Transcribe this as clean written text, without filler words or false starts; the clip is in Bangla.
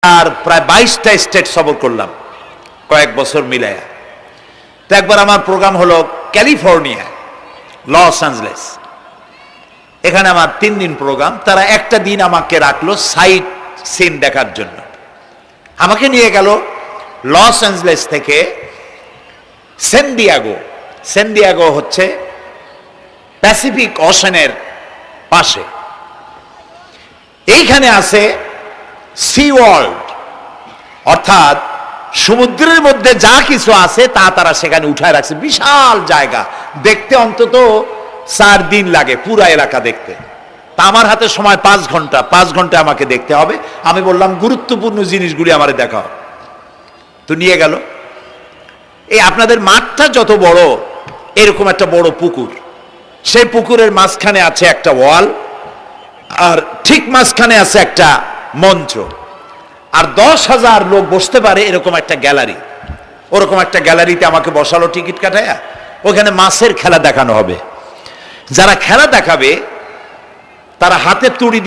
আর প্রায় 22টা স্টেট সফর করলাম কয়েক বছর মিলায়া। তো একবার আমার প্রোগ্রাম হলো ক্যালিফোর্নিয়া, লস অ্যাঞ্জেলেস। এখানে আমার 3 দিন প্রোগ্রাম। তারা একটা দিন আমাকে রাখলো সাইট সিন দেখার জন্য। আমাকে নিয়ে গেল লস অ্যাঞ্জেলেস থেকে সান ডিয়েগো। সান ডিয়েগো হচ্ছে প্যাসিফিক ওশানের পাশে। এইখানে আছে সি ওয়ার্ল্ড, অর্থাৎ সমুদ্রের মধ্যে যা কিছু আছে তা তারা সেখানে উঠায় রাখছে। বিশাল জায়গা, দেখতে অন্তত 4 দিন লাগে পুরা এলাকা দেখতে। তা আমার হাতে সময় 5 ঘন্টা, 5 ঘন্টা আমাকে দেখতে হবে। আমি বললাম গুরুত্বপূর্ণ জিনিসগুলি আমারে দেখাও। তো নিয়ে গেল। এই আপনাদের মাঠটা যত বড়, এরকম একটা বড় পুকুর, সেই পুকুরের মাঝখানে আছে একটা ওয়াল, আর ঠিক মাঝখানে আছে একটা মঞ্চ, আর 10,000 লোক বসতে পারে এরকম একটা গ্যালারি। ওরকম একটা গ্যালারিতে আমাকে বসালো টিকিট কাটায়া। ওখানে মাছের খেলা দেখানো হবে। যারা খেলা দেখাবে তারা হাতে তুড়ি